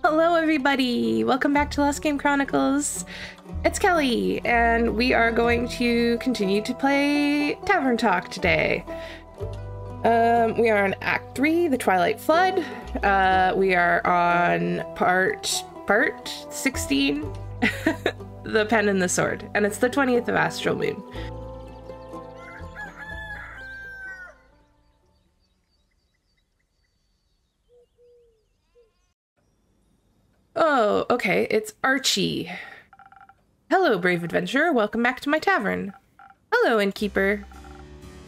Hello everybody! Welcome back to Last Game Chronicles. It's Kelly, and we are going to continue to play Tavern Talk today. We are on Act 3, The Twilight Flood. We are on part 16, The Pen and the Sword, and it's the 20th of Astral Moon. Oh, okay, it's Archie. Hello, brave adventurer. Welcome back to my tavern. Hello, Innkeeper.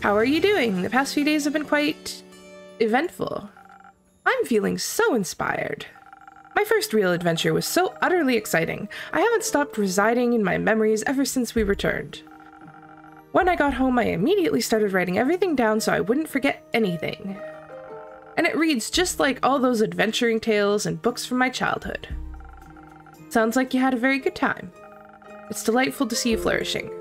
How are you doing? The past few days have been quite eventful. I'm feeling so inspired. My first real adventure was so utterly exciting. I haven't stopped residing in my memories ever since we returned. When I got home, I immediately started writing everything down so I wouldn't forget anything. And it reads just like all those adventuring tales and books from my childhood. Sounds like you had a very good time. It's delightful to see you flourishing.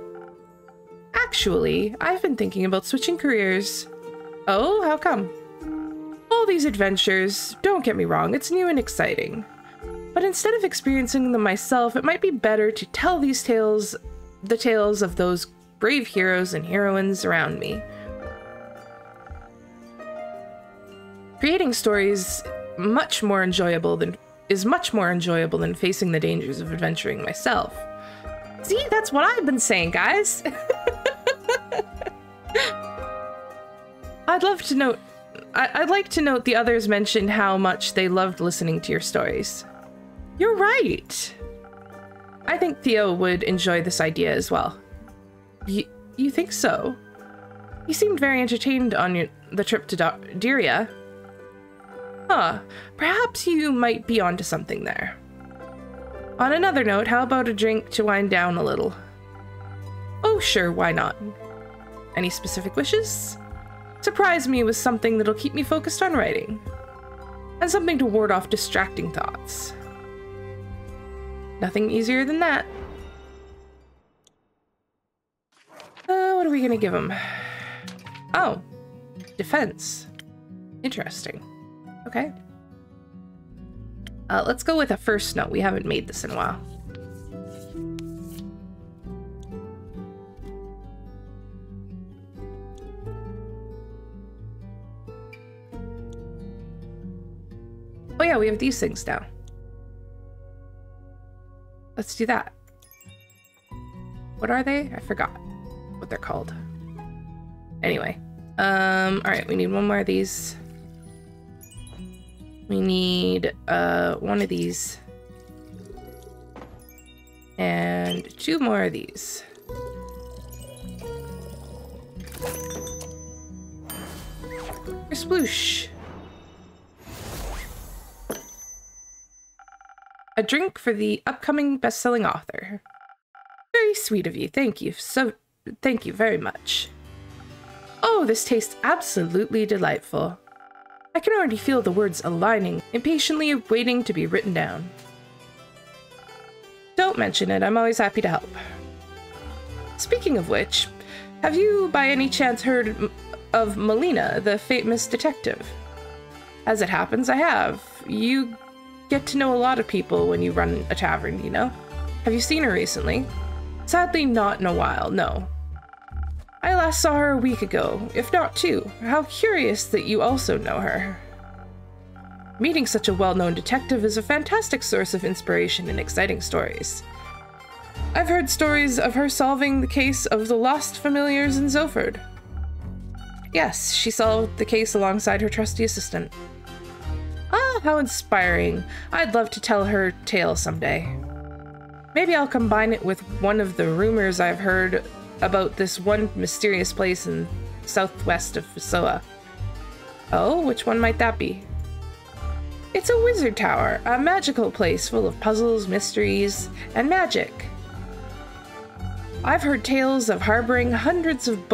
Actually, I've been thinking about switching careers. Oh, how come? All these adventures, don't get me wrong, it's new and exciting. But instead of experiencing them myself, it might be better to tell these tales, the tales of those brave heroes and heroines around me. Creating stories is much more enjoyable than facing the dangers of adventuring myself. See, that's what I've been saying, guys. I'd like to note the others mentioned how much they loved listening to your stories. You're right. I think Theo would enjoy this idea as well. You think so? He seemed very entertained on the trip to Diria. Huh, perhaps you might be onto something there. On another note, how about a drink to wind down a little? Oh, sure, why not? Any specific wishes? Surprise me with something that'll keep me focused on writing. And something to ward off distracting thoughts. Nothing easier than that. What are we gonna give him? Oh, defense. Interesting. Okay. Let's go with a first note. We haven't made this in a while. Oh yeah, we have these things now. Let's do that. What are they? I forgot what they're called. Anyway. Alright, we need one more of these. We need one of these and two more of these. Sploosh. A drink for the upcoming best-selling author. Very sweet of you. Thank you. Thank you very much. Oh, this tastes absolutely delightful. I can already feel the words aligning, impatiently waiting to be written down. Don't mention it, I'm always happy to help. Speaking of which, have you by any chance heard of Melina, the famous detective? As it happens, I have. You get to know a lot of people when you run a tavern, you know? Have you seen her recently? Sadly, not in a while, no. I last saw her a week ago, if not two. How curious that you also know her. Meeting such a well-known detective is a fantastic source of inspiration and exciting stories. I've heard stories of her solving the case of the lost familiars in Zoford. Yes, she solved the case alongside her trusty assistant. Ah, how inspiring. I'd love to tell her tale someday. Maybe I'll combine it with one of the rumors I've heard about this one mysterious place in southwest of Fisoa. Oh, which one might that be? It's a wizard tower, a magical place full of puzzles, mysteries, and magic. I've heard tales of it harboring hundreds of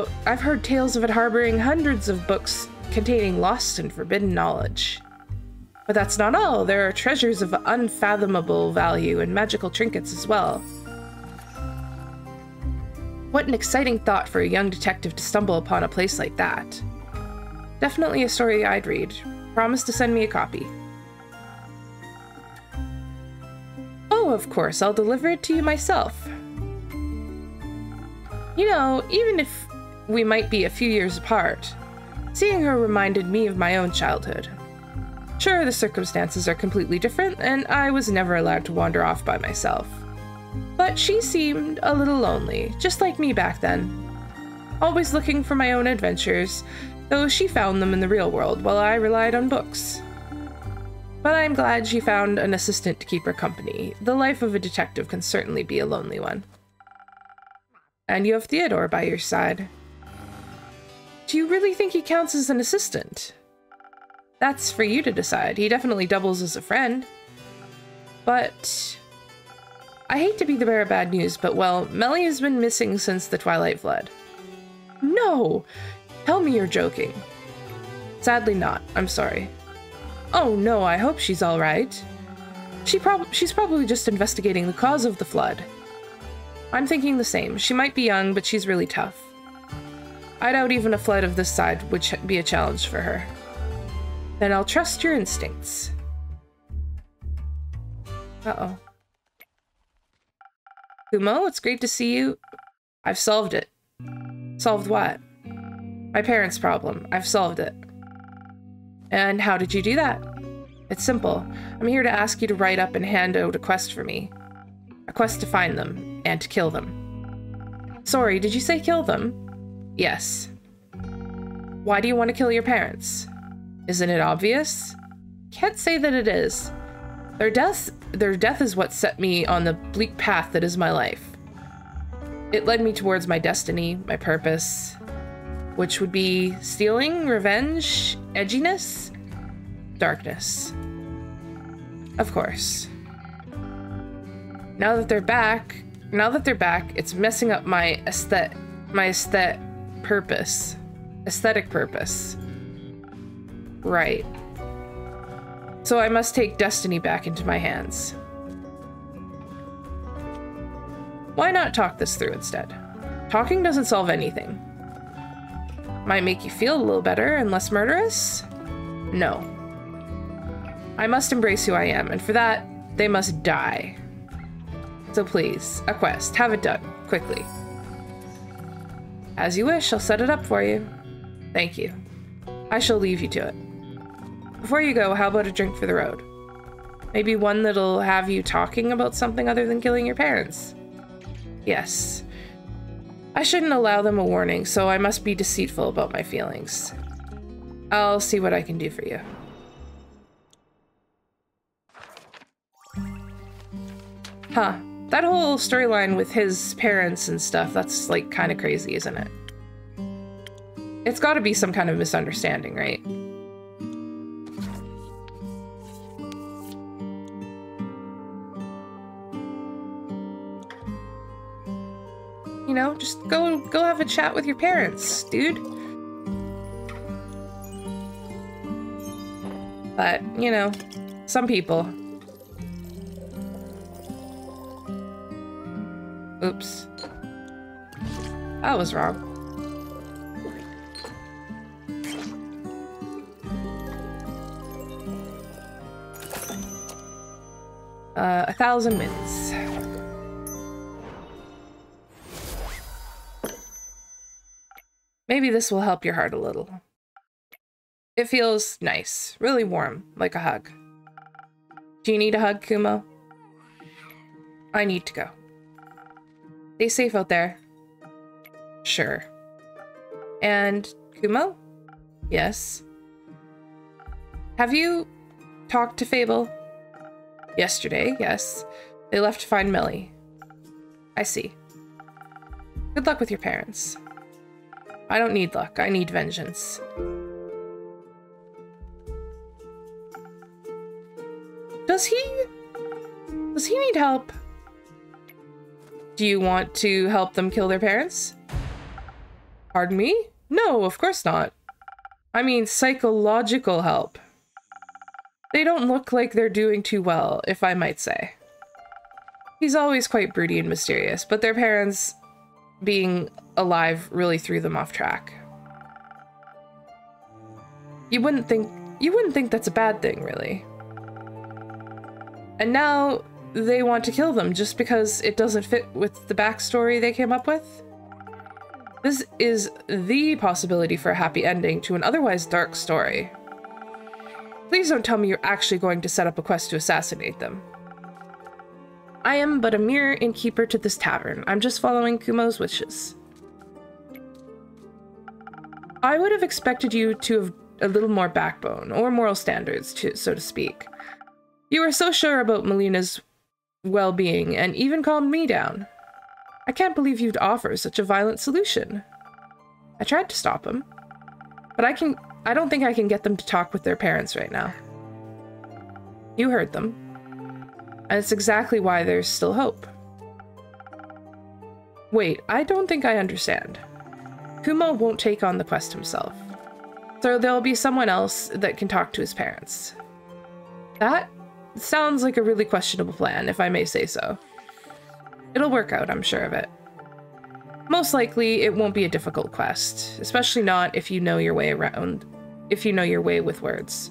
books containing lost and forbidden knowledge. But that's not all. There are treasures of unfathomable value and magical trinkets as well. What an exciting thought for a young detective to stumble upon a place like that. Definitely a story I'd read. Promise to send me a copy. Oh, of course, I'll deliver it to you myself. You know, even if we might be a few years apart, seeing her reminded me of my own childhood. Sure, the circumstances are completely different, and I was never allowed to wander off by myself. But she seemed a little lonely, just like me back then. Always looking for my own adventures, though she found them in the real world while I relied on books. But I'm glad she found an assistant to keep her company. The life of a detective can certainly be a lonely one. And you have Theodore by your side. Do you really think he counts as an assistant? That's for you to decide. He definitely doubles as a friend. But I hate to be the bearer of bad news, but well, Melly has been missing since the Twilight Flood. No! Tell me you're joking. Sadly not. I'm sorry. Oh no, I hope she's alright. She's probably just investigating the cause of the flood. I'm thinking the same. She might be young, but she's really tough. I doubt even a flood of this side would be a challenge for her. Then I'll trust your instincts. Uh-oh. Kumo, it's great to see you. I've solved it. Solved what? My parents' problem. I've solved it. And how did you do that? It's simple. I'm here to ask you to write up and hand out a quest for me. A quest to find them, and to kill them. Sorry, did you say kill them? Yes. Why do you want to kill your parents? Isn't it obvious? Can't say that it is. Their death is what set me on the bleak path that is my life. It led me towards my destiny, my purpose, which would be stealing, revenge, edginess, darkness. Of course. Now that they're back, it's messing up my aesthetic purpose. Right. So I must take destiny back into my hands. Why not talk this through instead? Talking doesn't solve anything. Might make you feel a little better and less murderous? No. I must embrace who I am, and for that, they must die. So please, a quest. Have it done. Quickly. As you wish, I'll set it up for you. Thank you. I shall leave you to it. Before you go, how about a drink for the road? Maybe one that'll have you talking about something other than killing your parents. Yes. I shouldn't allow them a warning, so I must be deceitful about my feelings. I'll see what I can do for you. Huh. That whole storyline with his parents and stuff, that's like kind of crazy, isn't it? It's gotta be some kind of misunderstanding, right? You know, just go have a chat with your parents, dude. But, you know, some people. Oops. That was wrong. A 1,000 minutes. Maybe this will help your heart a little. It feels nice, really warm, like a hug. Do you need a hug, Kumo? I need to go. Stay safe out there. Sure. And Kumo? Yes. Have you talked to Fable? Yesterday, yes. They left to find Millie. I see. Good luck with your parents. I don't need luck. I need vengeance. Does he need help? Do you want to help them kill their parents? Pardon me? No, of course not. I mean psychological help. They don't look like they're doing too well, if I might say. He's always quite broody and mysterious, but their parents being alive really threw them off track. You wouldn't think that's a bad thing, really. And now they want to kill them just because it doesn't fit with the backstory they came up with? This is the possibility for a happy ending to an otherwise dark story. Please don't tell me you're actually going to set up a quest to assassinate them. I am but a mere innkeeper to this tavern. I'm just following Kumo's wishes. I would have expected you to have a little more backbone, or moral standards, so to speak. You were so sure about Melina's well-being, and even calmed me down. I can't believe you'd offer such a violent solution. I tried to stop him, but I don't think I can get them to talk with their parents right now. You heard them, and it's exactly why there's still hope. Wait, I don't think I understand. Kumo won't take on the quest himself, so there'll be someone else that can talk to his parents. That sounds like a really questionable plan, if I may say so. It'll work out, I'm sure of it. Most likely, it won't be a difficult quest, especially not if you know your way with words.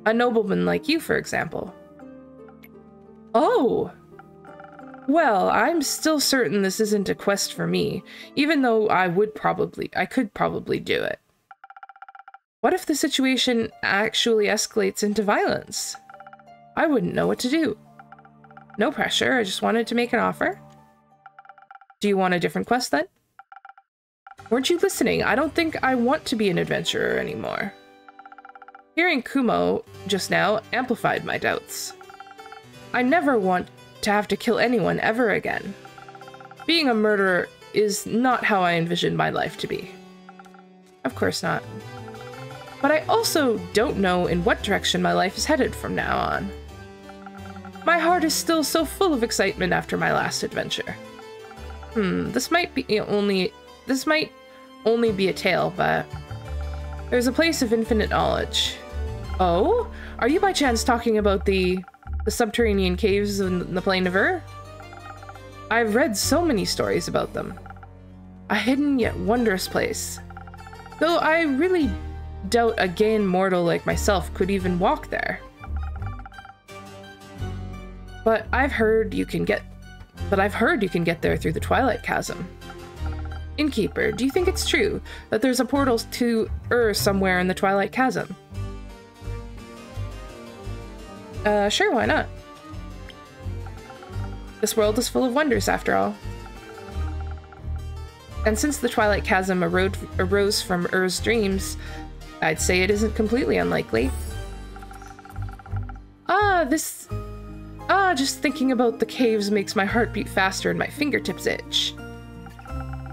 A nobleman like you, for example. Oh! Well, I'm still certain this isn't a quest for me, even though I could probably do it. What if the situation actually escalates into violence? I wouldn't know what to do. No pressure, I just wanted to make an offer. Do you want a different quest then? Weren't you listening? I don't think I want to be an adventurer anymore. Hearing Kumo just now amplified my doubts. I never want to have to kill anyone ever again. Being a murderer is not how I envisioned my life to be. Of course not. But I also don't know in what direction my life is headed from now on. My heart is still so full of excitement after my last adventure. This might only be a tale, but there's a place of infinite knowledge. Oh? Are you by chance talking about the subterranean caves in the Plain of Ur? I've read so many stories about them. A hidden yet wondrous place. Though I really doubt a Gaian mortal like myself could even walk there. But I've heard you can get there through the Twilight Chasm. Innkeeper, do you think it's true that there's a portal to Ur somewhere in the Twilight Chasm? Sure, why not? This world is full of wonders, after all. And since the Twilight Chasm arose from Ur's dreams, I'd say it isn't completely unlikely. Just thinking about the caves makes my heart beat faster and my fingertips itch.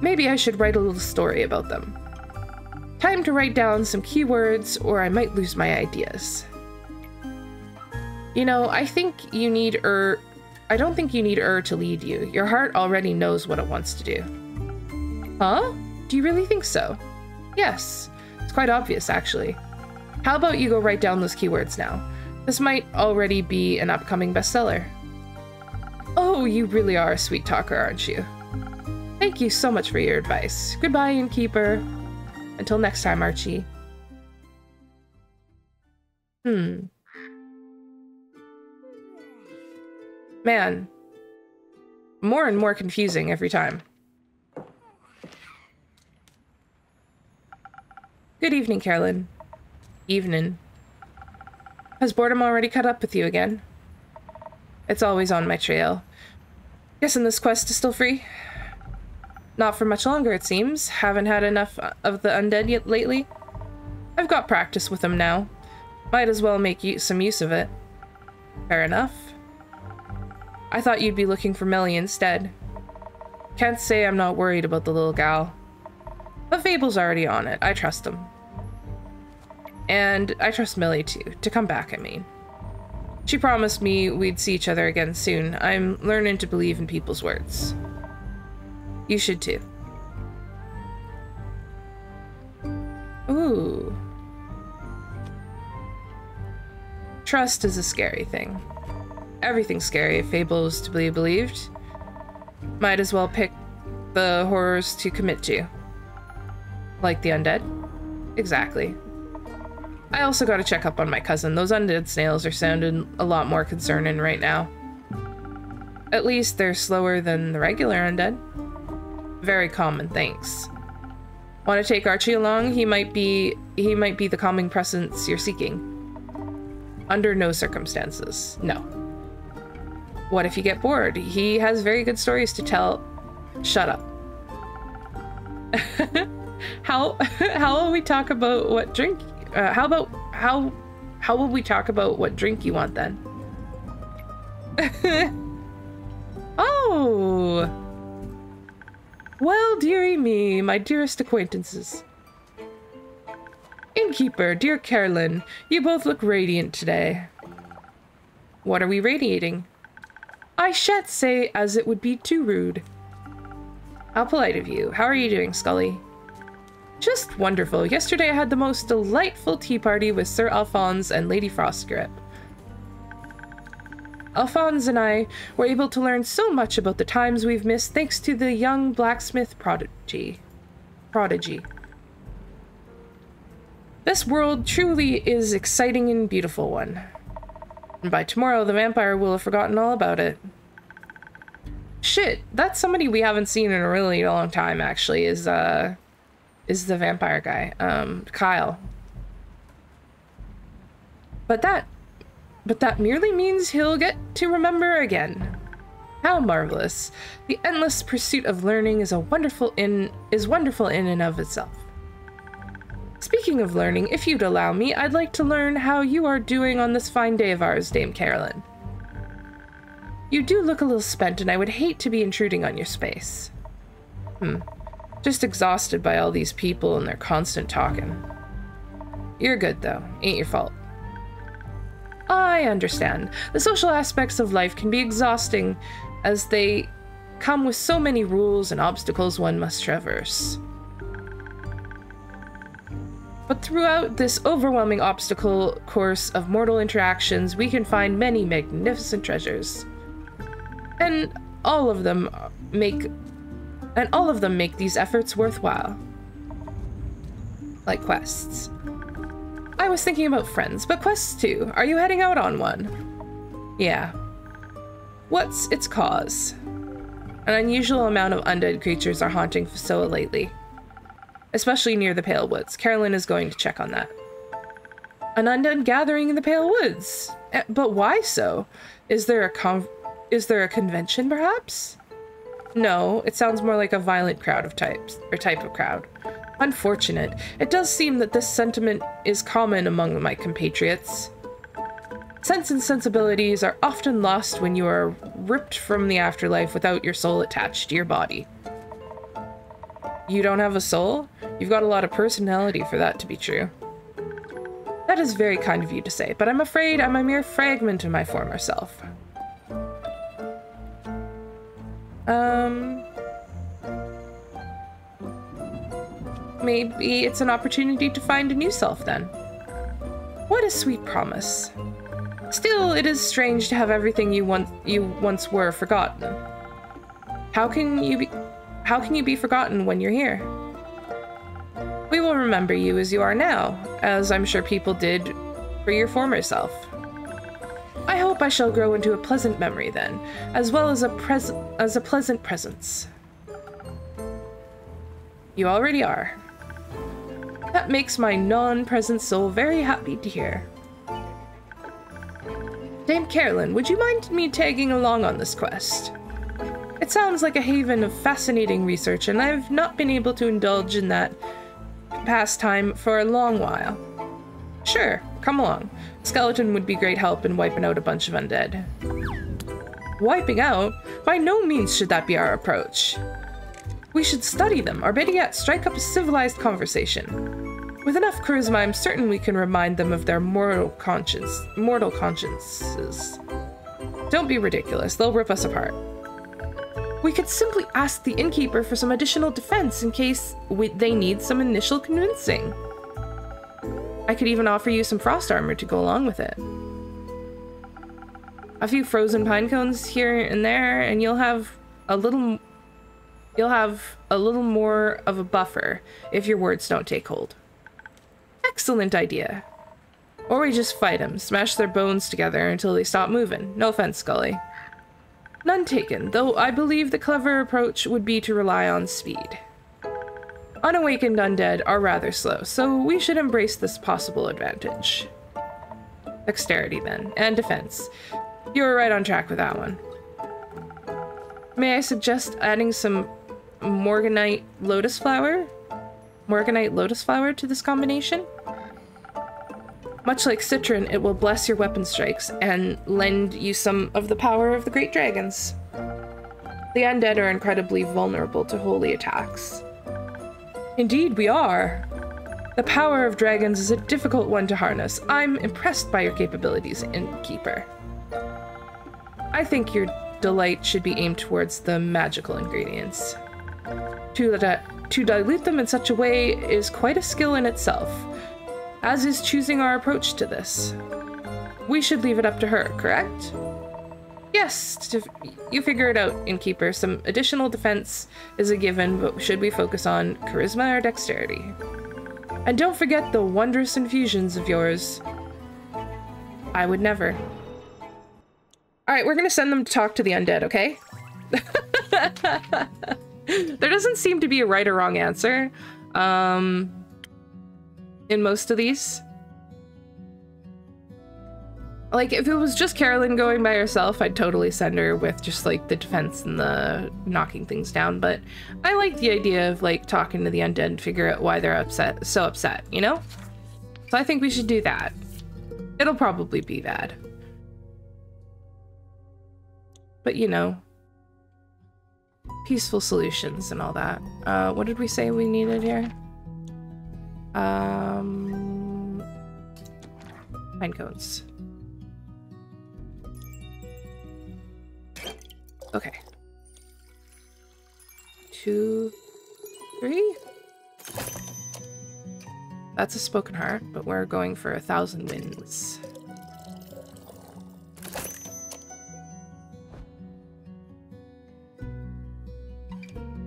Maybe I should write a little story about them. Time to write down some keywords, or I might lose my ideas. You know, I don't think you need Ur to lead you. Your heart already knows what it wants to do. Huh? Do you really think so? Yes. It's quite obvious, actually. How about you go write down those keywords now? This might already be an upcoming bestseller. Oh, you really are a sweet talker, aren't you? Thank you so much for your advice. Goodbye, Innkeeper. Until next time, Archie. Man. More and more confusing every time. Good evening, Caerlin. Evening. Has boredom already caught up with you again? It's always on my trail. Guessing this quest is still free? Not for much longer, it seems. Haven't had enough of the undead yet lately. I've got practice with them now. Might as well make some use of it. Fair enough. I thought you'd be looking for Melly instead. Can't say I'm not worried about the little gal. But Fable's already on it. I trust him. And I trust Millie too. To come back, I mean. She promised me we'd see each other again soon. I'm learning to believe in people's words. You should too. Ooh. Trust is a scary thing. Everything's scary if Fable is to be believed. Might as well pick the horrors to commit to. Like the undead? Exactly. I also gotta check up on my cousin. Those undead snails are sounding a lot more concerning right now. At least they're slower than the regular undead. Very common, thanks. Want to take Archie along? He might be the calming presence you're seeking. Under no circumstances, no. What if you get bored? He has very good stories to tell. Shut up. How will we talk about what drink? How will we talk about what drink you want then? Oh. Well, dearie me, my dearest acquaintances. Innkeeper, dear Caerlin, you both look radiant today. What are we radiating? I shan't say, as it would be too rude. How polite of you. How are you doing, Scully? Just wonderful. Yesterday I had the most delightful tea party with Sir Alphonse and Lady Frostgrip. Alphonse and I were able to learn so much about the times we've missed thanks to the young blacksmith prodigy. This world truly is exciting and beautiful one. And by tomorrow, the vampire will have forgotten all about it. Shit, that's somebody we haven't seen in a really long time, actually, is the vampire guy, Kyle. But that merely means he'll get to remember again. How marvelous. The endless pursuit of learning is wonderful in and of itself. Speaking of learning, if you'd allow me, I'd like to learn how you are doing on this fine day of ours, Dame Caerlin. You do look a little spent, and I would hate to be intruding on your space. Just exhausted by all these people and their constant talking. You're good, though. Ain't your fault. I understand. The social aspects of life can be exhausting, as they come with so many rules and obstacles one must traverse. But throughout this overwhelming obstacle course of mortal interactions, we can find many magnificent treasures. And all of them make these efforts worthwhile. Like quests. I was thinking about friends, but quests too. Are you heading out on one? Yeah. What's its cause? An unusual amount of undead creatures are haunting Fasoa lately. Especially near the Pale Woods. Caerlin is going to check on that. An undead gathering in the Pale Woods? But why so? Is there a convention, perhaps? No, it sounds more like a violent crowd of type of crowd. Unfortunate. It does seem that this sentiment is common among my compatriots. Sense and sensibilities are often lost when you are ripped from the afterlife without your soul attached to your body. You don't have a soul? You've got a lot of personality for that to be true. That is very kind of you to say, but I'm afraid I'm a mere fragment of my former self. Maybe it's an opportunity to find a new self then. What a sweet promise. Still, it is strange to have everything you once were forgotten. How can you be forgotten when you're here? We will remember you as you are now, as I'm sure people did for your former self. I hope I shall grow into a pleasant memory then, as well as a pleasant presence. You already are. That makes my non-present soul very happy to hear. Dame Caerlin, would you mind me tagging along on this quest? It sounds like a haven of fascinating research, and I've not been able to indulge in that pastime for a long while. Sure, come along. Skeleton would be great help in wiping out a bunch of undead. Wiping out? By no means should that be our approach. We should study them, or better yet, strike up a civilized conversation. With enough charisma, I'm certain we can remind them of their mortal consciences. Don't be ridiculous, they'll rip us apart. We could simply ask the Innkeeper for some additional defense in case they need some initial convincing. I could even offer you some frost armor to go along with it. A few frozen pine cones here and there, and you'll have a little more of a buffer if your words don't take hold. Excellent idea. Or we just fight them, smash their bones together until they stop moving. No offense, Scully. None taken, though I believe the clever approach would be to rely on speed. Unawakened undead are rather slow, so we should embrace this possible advantage. Dexterity, then, and defense. You were right on track with that one. May I suggest adding some Morganite lotus flower? Morganite lotus flower to this combination? Much like Citron, it will bless your weapon strikes and lend you some of the power of the great dragons. The undead are incredibly vulnerable to holy attacks. Indeed, we are. The power of dragons is a difficult one to harness. I'm impressed by your capabilities, Innkeeper. I think your delight should be aimed towards the magical ingredients. To dilute them in such a way is quite a skill in itself, as is choosing our approach to this. We should leave it up to her, correct? Yes, you figure it out, Innkeeper. Some additional defense is a given, but should we focus on charisma or dexterity? And don't forget the wondrous infusions of yours. I would never. Alright, we're gonna send them to talk to the undead, okay? There doesn't seem to be a right or wrong answer in most of these. Like, if it was just Caerlin going by herself, I'd totally send her with just, like, the defense and the knocking things down, but I like the idea of, like, talking to the undead and figure out why they're so upset, you know? So I think we should do that. It'll probably be bad. But, you know, peaceful solutions and all that. What did we say we needed here? Pine cones. Okay. 2, 3. That's a spoken heart, but we're going for 1,000 winds.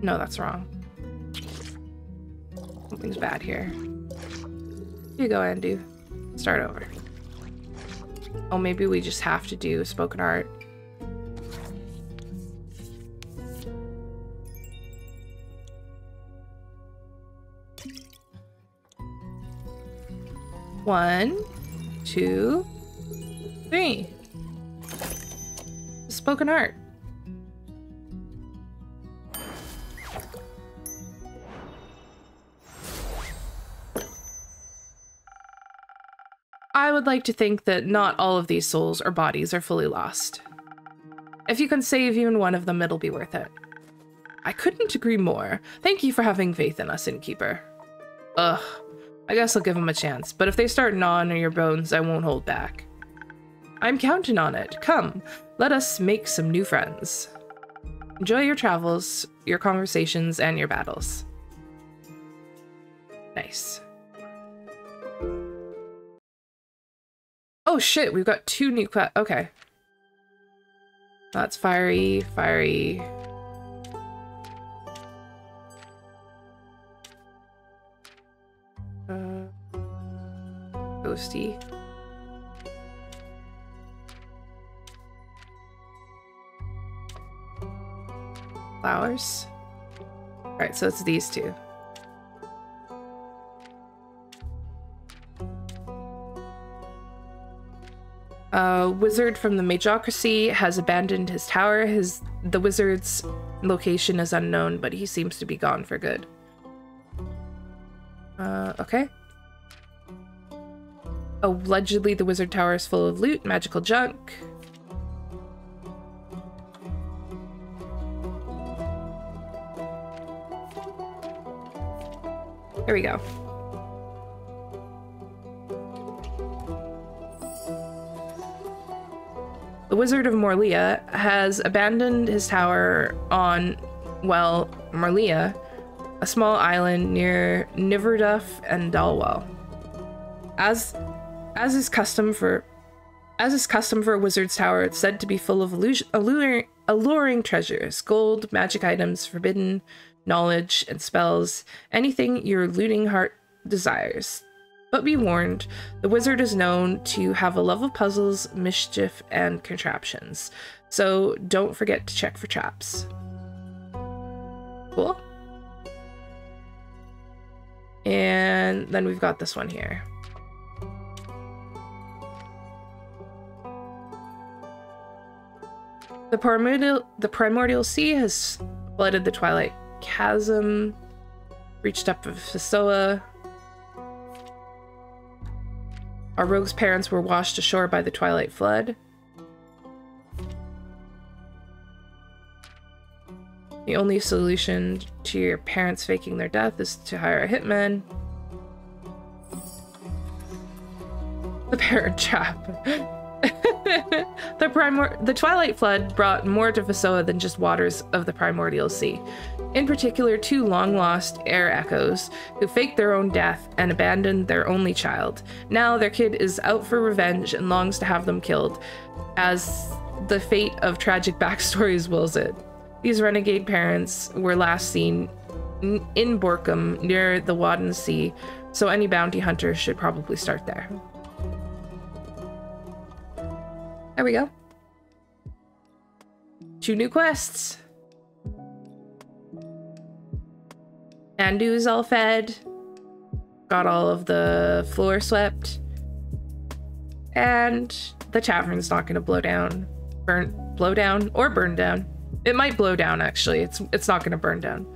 No, that's wrong. Something's bad here. Here you go, Andu. Start over. Oh, maybe we just have to do spoken art. One, 2, 3. Spoken art. I would like to think that not all of these souls or bodies are fully lost. If you can save even one of them, it'll be worth it. I couldn't agree more. Thank you for having faith in us, Innkeeper. Ugh, I guess I'll give them a chance, but if they start gnawing on your bones, I won't hold back. I'm counting on it. Come, let us make some new friends. Enjoy your travels, your conversations, and your battles. Nice. Oh shit, we've got 2 new quests. Okay. That's fiery, fiery. Ghosty. Flowers. Alright, so it's these 2. A wizard from the Magocracy has abandoned his tower. The wizard's location is unknown, but he seems to be gone for good. Okay. Allegedly, the wizard tower is full of loot, magical junk. There we go. The Wizard of Morlia has abandoned his tower on, well, Morlia, a small island near Niverduff and Dalwell. As is custom for a wizard's tower, it's said to be full of alluring treasures, gold, magic items, forbidden knowledge, and spells, anything your looting heart desires. But be warned, the wizard is known to have a love of puzzles, mischief, and contraptions. So don't forget to check for traps. Cool. And then we've got this one here. The primordial sea has flooded the Twilight Chasm, reached up to Fisoa. Our rogue's parents were washed ashore by the Twilight Flood. The only solution to your parents faking their death is to hire a hitman. The Parent Trap. The Twilight Flood brought more to Fisoa than just waters of the Primordial Sea. In particular, 2 long-lost air echoes who faked their own death and abandoned their only child. Now their kid is out for revenge and longs to have them killed, as the fate of tragic backstories wills it. These renegade parents were last seen in Borkum near the Wadden Sea, so any bounty hunter should probably start there. There we go. 2 new quests. Andu's all fed. Got all of the floor swept. And the tavern's not gonna blow down. Blow down or burn down. It might blow down, actually. It's not gonna burn down.